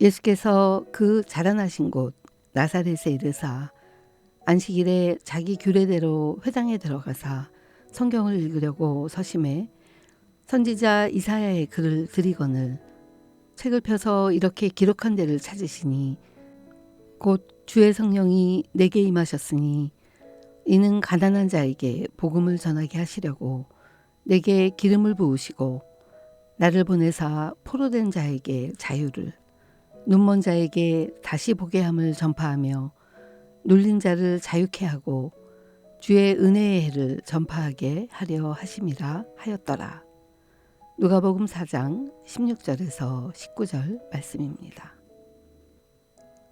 예수께서 그 자라나신 곳 나사렛에 이르사 안식일에 자기 규례대로 회당에 들어가사 성경을 읽으려고 서심해 선지자 이사야의 글을 들이거늘 책을 펴서 이렇게 기록한 데를 찾으시니 곧 주의 성령이 내게 임하셨으니 이는 가난한 자에게 복음을 전하게 하시려고 내게 기름을 부으시고 나를 보내사 포로된 자에게 자유를 눈먼 자에게 다시 보게 함을 전파하며 눌린 자를 자유케 하고 주의 은혜의 해를 전파하게 하려 하심이라 하였더라. 누가복음 4장 16절에서 19절 말씀입니다.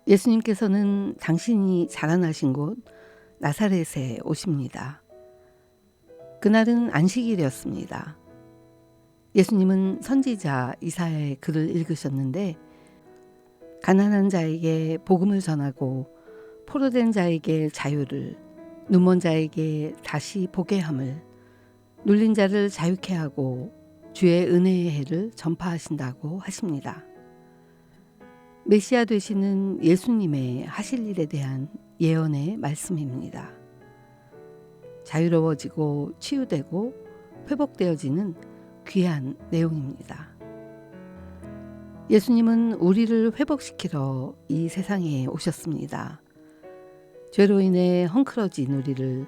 예수님께서는 당신이 자라나신 곳 나사렛에 오십니다. 그날은 안식일이었습니다. 예수님은 선지자 이사야의 글을 읽으셨는데 가난한 자에게 복음을 전하고 포로된 자에게 자유를, 눈먼 자에게 다시 보게 함을, 눌린 자를 자유케 하고 주의 은혜의 해를 전파하신다고 하십니다. 메시아 되시는 예수님의 하실 일에 대한 예언의 말씀입니다. 자유로워지고 치유되고 회복되어지는 귀한 내용입니다. 예수님은 우리를 회복시키러 이 세상에 오셨습니다. 죄로 인해 헝클어진 우리를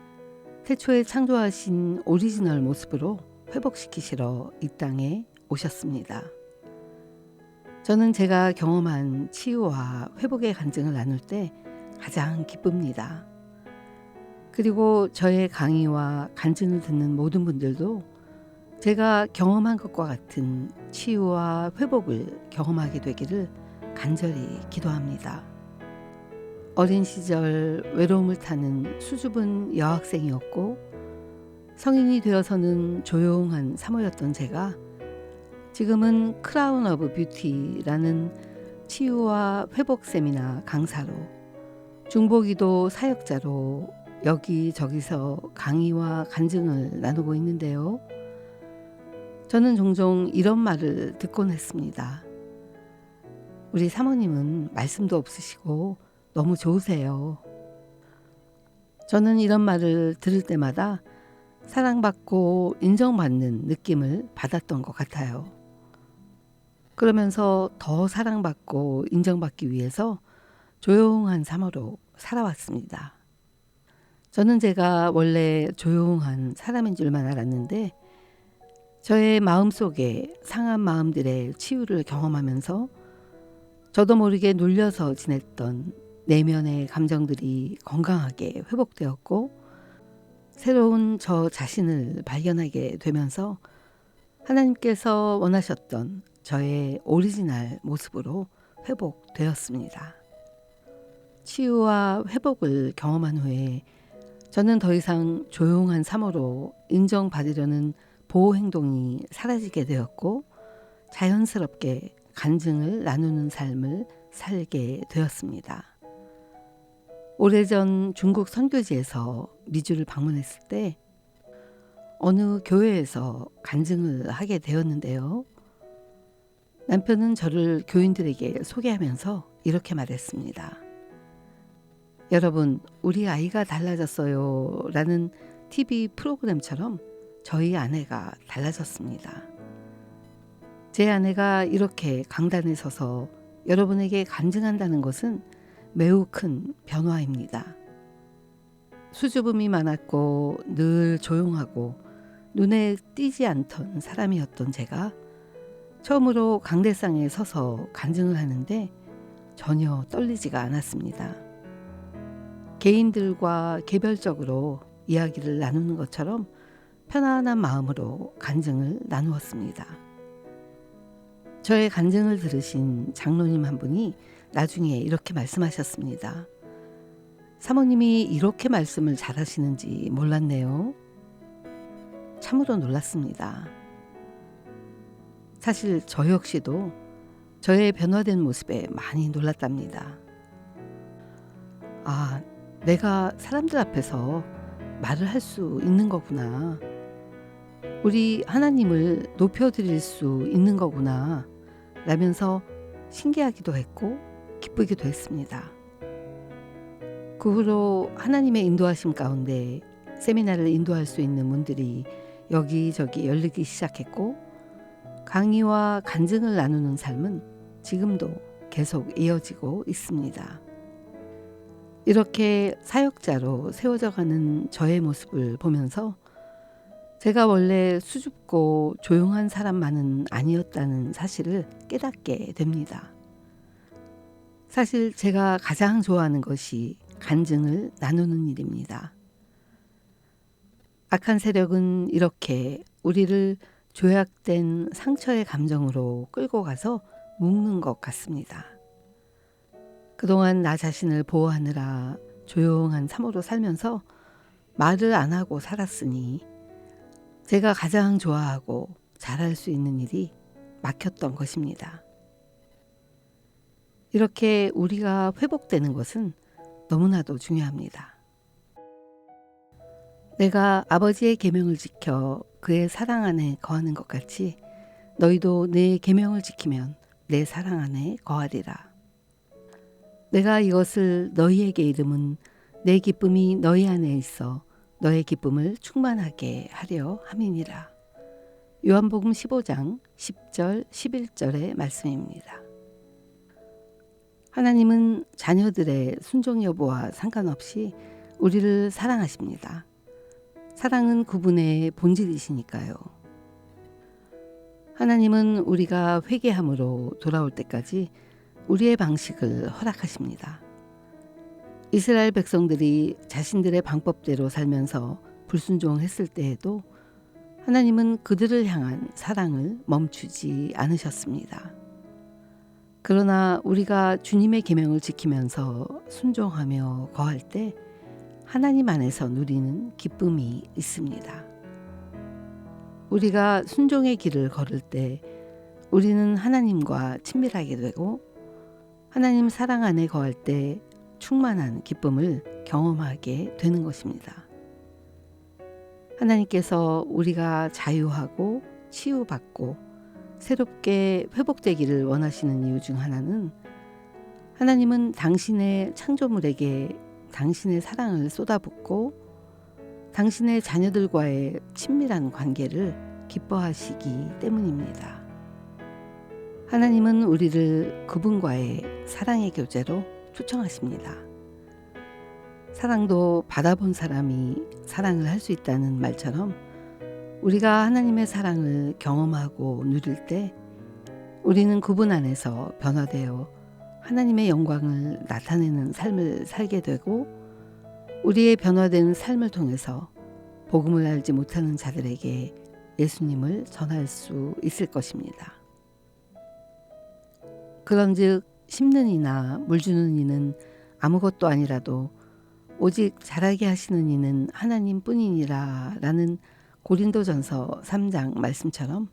태초에 창조하신 오리지널 모습으로 회복시키시러 이 땅에 오셨습니다. 저는 제가 경험한 치유와 회복의 간증을 나눌 때 가장 기쁩니다. 그리고 저의 강의와 간증을 듣는 모든 분들도 제가 경험한 것과 같은 치유와 회복을 경험하게 되기를 간절히 기도합니다. 어린 시절 외로움을 타는 수줍은 여학생이었고 성인이 되어서는 조용한 사모였던 제가 지금은 크라운 오브 뷰티라는 치유와 회복 세미나 강사로 중보기도 사역자로 여기저기서 강의와 간증을 나누고 있는데요. 저는 종종 이런 말을 듣곤 했습니다. 우리 사모님은 말씀도 없으시고 너무 좋으세요. 저는 이런 말을 들을 때마다 사랑받고 인정받는 느낌을 받았던 것 같아요. 그러면서 더 사랑받고 인정받기 위해서 조용한 사모로 살아왔습니다. 저는 제가 원래 조용한 사람인 줄만 알았는데 저의 마음속에 상한 마음들의 치유를 경험하면서 저도 모르게 눌려서 지냈던 내면의 감정들이 건강하게 회복되었고 새로운 저 자신을 발견하게 되면서 하나님께서 원하셨던 저의 오리지널 모습으로 회복되었습니다. 치유와 회복을 경험한 후에 저는 더 이상 조용한 사모로 인정받으려는 보호 행동이 사라지게 되었고 자연스럽게 간증을 나누는 삶을 살게 되었습니다. 오래전 중국 선교지에서 미주를 방문했을 때 어느 교회에서 간증을 하게 되었는데요. 남편은 저를 교인들에게 소개하면서 이렇게 말했습니다. 여러분, 우리 아이가 달라졌어요 라는 TV 프로그램처럼 저희 아내가 달라졌습니다. 제 아내가 이렇게 강단에 서서 여러분에게 간증한다는 것은 매우 큰 변화입니다. 수줍음이 많았고 늘 조용하고 눈에 띄지 않던 사람이었던 제가 처음으로 강대상에 서서 간증을 하는데 전혀 떨리지가 않았습니다. 개인들과 개별적으로 이야기를 나누는 것처럼 편안한 마음으로 간증을 나누었습니다. 저의 간증을 들으신 장로님 한 분이 나중에 이렇게 말씀하셨습니다. 사모님이 이렇게 말씀을 잘하시는지 몰랐네요. 참으로 놀랐습니다. 사실 저 역시도 저의 변화된 모습에 많이 놀랐답니다. 아, 내가 사람들 앞에서 말을 할 수 있는 거구나. 우리 하나님을 높여드릴 수 있는 거구나. 라면서 신기하기도 했고 기쁘기도 했습니다. 그 후로 하나님의 인도하심 가운데 세미나를 인도할 수 있는 문들이 여기저기 열리기 시작했고, 강의와 간증을 나누는 삶은 지금도 계속 이어지고 있습니다. 이렇게 사역자로 세워져 가는 저의 모습을 보면서 제가 원래 수줍고 조용한 사람만은 아니었다는 사실을 깨닫게 됩니다. 사실 제가 가장 좋아하는 것이 간증을 나누는 일입니다. 악한 세력은 이렇게 우리를 조약된 상처의 감정으로 끌고 가서 묶는 것 같습니다. 그동안 나 자신을 보호하느라 조용한 삶으로 살면서 말을 안 하고 살았으니 제가 가장 좋아하고 잘할 수 있는 일이 막혔던 것입니다. 이렇게 우리가 회복되는 것은 너무나도 중요합니다. 내가 아버지의 계명을 지켜 그의 사랑 안에 거하는 것 같이 너희도 내 계명을 지키면 내 사랑 안에 거하리라. 내가 이것을 너희에게 이름은 내 기쁨이 너희 안에 있어 너의 기쁨을 충만하게 하려 함이니라. 요한복음 15장 10절 11절의 말씀입니다. 하나님은 자녀들의 순종 여부와 상관없이 우리를 사랑하십니다. 사랑은 그분의 본질이시니까요. 하나님은 우리가 회개함으로 돌아올 때까지 우리의 방식을 허락하십니다. 이스라엘 백성들이 자신들의 방법대로 살면서 불순종했을 때에도 하나님은 그들을 향한 사랑을 멈추지 않으셨습니다. 그러나 우리가 주님의 계명을 지키면서 순종하며 거할 때 하나님 안에서 누리는 기쁨이 있습니다. 우리가 순종의 길을 걸을 때 우리는 하나님과 친밀하게 되고 하나님 사랑 안에 거할 때 충만한 기쁨을 경험하게 되는 것입니다. 하나님께서 우리가 자유하고 치유받고 새롭게 회복되기를 원하시는 이유 중 하나는 하나님은 당신의 창조물에게 당신의 사랑을 쏟아붓고 당신의 자녀들과의 친밀한 관계를 기뻐하시기 때문입니다. 하나님은 우리를 그분과의 사랑의 교제로 초청하십니다. 사랑도 받아본 사람이 사랑을 할 수 있다는 말처럼 우리가 하나님의 사랑을 경험하고 누릴 때 우리는 그분 안에서 변화되어 하나님의 영광을 나타내는 삶을 살게 되고 우리의 변화된 삶을 통해서 복음을 알지 못하는 자들에게 예수님을 전할 수 있을 것입니다. 그런즉 심는 이나 물 주는 이는 아무것도 아니라도 오직 자라게 하시는 이는 하나님뿐이니라 라는 고린도전서 3장 말씀처럼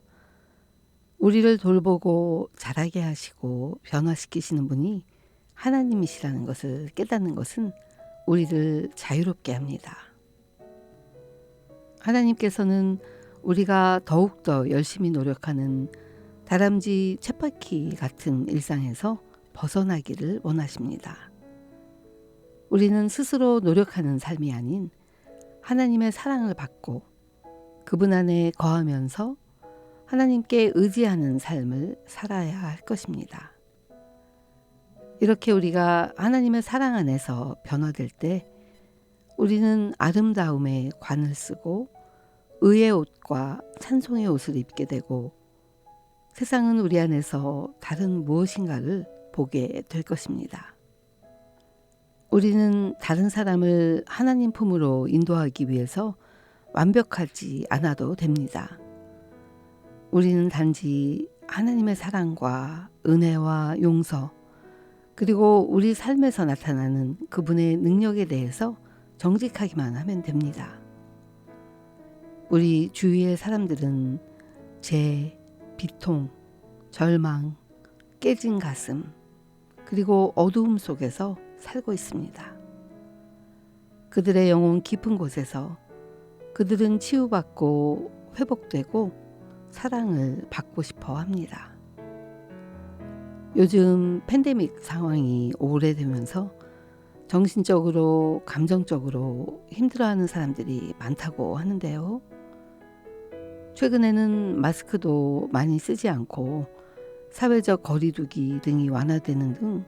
우리를 돌보고 자라게 하시고 변화시키시는 분이 하나님이시라는 것을 깨닫는 것은 우리를 자유롭게 합니다. 하나님께서는 우리가 더욱더 열심히 노력하는 다람쥐 쳇바퀴 같은 일상에서 벗어나기를 원하십니다. 우리는 스스로 노력하는 삶이 아닌 하나님의 사랑을 받고 그분 안에 거하면서 하나님께 의지하는 삶을 살아야 할 것입니다. 이렇게 우리가 하나님의 사랑 안에서 변화될 때 우리는 아름다움의 관을 쓰고 의의 옷과 찬송의 옷을 입게 되고 세상은 우리 안에서 다른 무엇인가를 보게 될 것입니다. 우리는 다른 사람을 하나님 품으로 인도하기 위해서 완벽하지 않아도 됩니다. 우리는 단지 하나님의 사랑과 은혜와 용서 그리고 우리 삶에서 나타나는 그분의 능력에 대해서 정직하기만 하면 됩니다. 우리 주위의 사람들은 죄, 비통, 절망, 깨진 가슴 그리고 어두움 속에서 살고 있습니다. 그들의 영혼 깊은 곳에서 그들은 치유받고 회복되고 사랑을 받고 싶어 합니다. 요즘 팬데믹 상황이 오래되면서 정신적으로, 감정적으로 힘들어하는 사람들이 많다고 하는데요. 최근에는 마스크도 많이 쓰지 않고 사회적 거리두기 등이 완화되는 등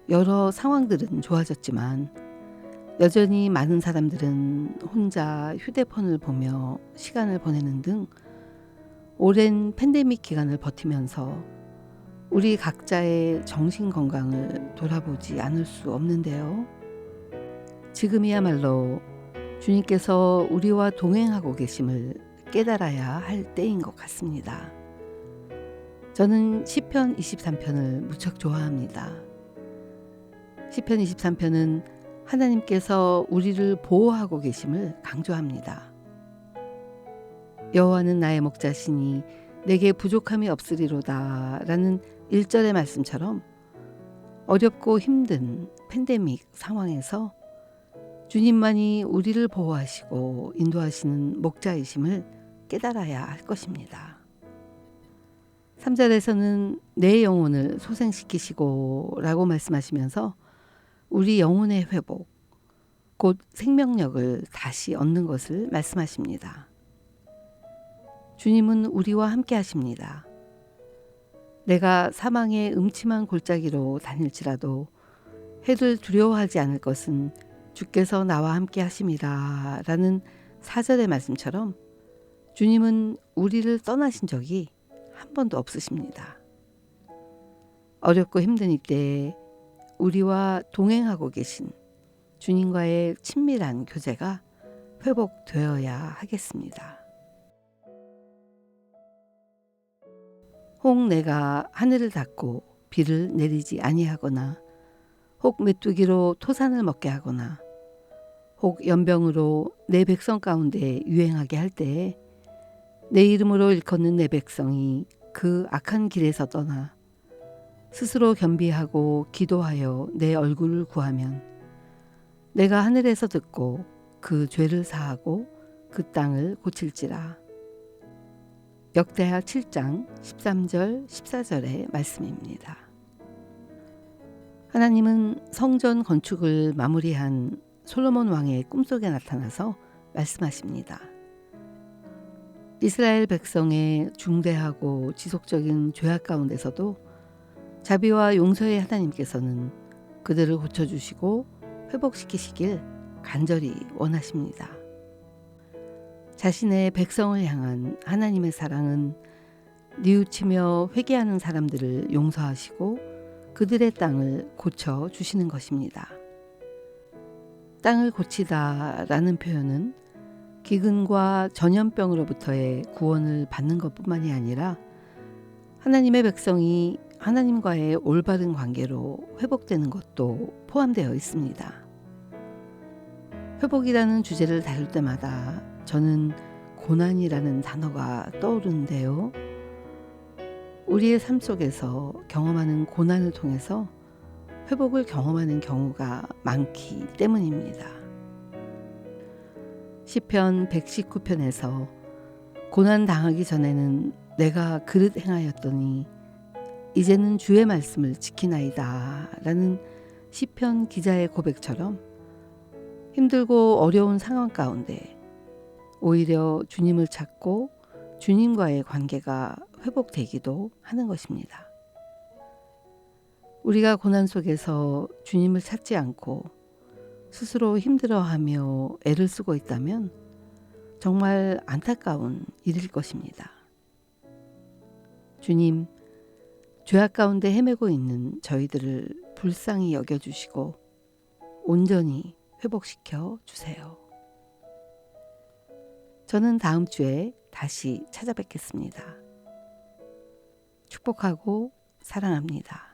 여러 상황들은 좋아졌지만 여전히 많은 사람들은 혼자 휴대폰을 보며 시간을 보내는 등 오랜 팬데믹 기간을 버티면서 우리 각자의 정신 건강을 돌아보지 않을 수 없는데요. 지금이야말로 주님께서 우리와 동행하고 계심을 깨달아야 할 때인 것 같습니다. 저는 시편 23편을 무척 좋아합니다. 시편 23편은 하나님께서 우리를 보호하고 계심을 강조합니다. 여호와는 나의 목자시니 내게 부족함이 없으리로다 라는 1절의 말씀처럼 어렵고 힘든 팬데믹 상황에서 주님만이 우리를 보호하시고 인도하시는 목자이심을 깨달아야 할 것입니다. 3절에서는 내 영혼을 소생시키시고 라고 말씀하시면서 우리 영혼의 회복, 곧 생명력을 다시 얻는 것을 말씀하십니다. 주님은 우리와 함께 하십니다. 내가 사망의 음침한 골짜기로 다닐지라도 해를 두려워하지 않을 것은 주께서 나와 함께 하심이라 라는 4절의 말씀처럼 주님은 우리를 떠나신 적이 한 번도 없으십니다. 어렵고 힘든 이때에 우리와 동행하고 계신 주님과의 친밀한 교제가 회복되어야 하겠습니다. 혹 내가 하늘을 닫고 비를 내리지 아니하거나 혹 메뚜기로 토산을 먹게 하거나 혹 연병으로 내 백성 가운데 유행하게 할 때에 내 이름으로 일컫는 내 백성이 그 악한 길에서 떠나 스스로 겸비하고 기도하여 내 얼굴을 구하면 내가 하늘에서 듣고 그 죄를 사하고 그 땅을 고칠지라. 역대하 7장 13절 14절의 말씀입니다. 하나님은 성전 건축을 마무리한 솔로몬 왕의 꿈속에 나타나서 말씀하십니다. 이스라엘 백성의 중대하고 지속적인 죄악 가운데서도 자비와 용서의 하나님께서는 그들을 고쳐주시고 회복시키시길 간절히 원하십니다. 자신의 백성을 향한 하나님의 사랑은 뉘우치며 회개하는 사람들을 용서하시고 그들의 땅을 고쳐주시는 것입니다. 땅을 고치다 라는 표현은 기근과 전염병으로부터의 구원을 받는 것뿐만이 아니라 하나님의 백성이 하나님과의 올바른 관계로 회복되는 것도 포함되어 있습니다. 회복이라는 주제를 다룰 때마다 저는 고난이라는 단어가 떠오르는데요. 우리의 삶 속에서 경험하는 고난을 통해서 회복을 경험하는 경우가 많기 때문입니다. 시편 119편에서 고난 당하기 전에는 내가 그릇 행하였더니 이제는 주의 말씀을 지키나이다 라는 시편 기자의 고백처럼 힘들고 어려운 상황 가운데 오히려 주님을 찾고 주님과의 관계가 회복되기도 하는 것입니다. 우리가 고난 속에서 주님을 찾지 않고 스스로 힘들어하며 애를 쓰고 있다면 정말 안타까운 일일 것입니다. 주님, 죄악 가운데 헤매고 있는 저희들을 불쌍히 여겨주시고 온전히 회복시켜 주세요. 저는 다음 주에 다시 찾아뵙겠습니다. 축복하고 사랑합니다.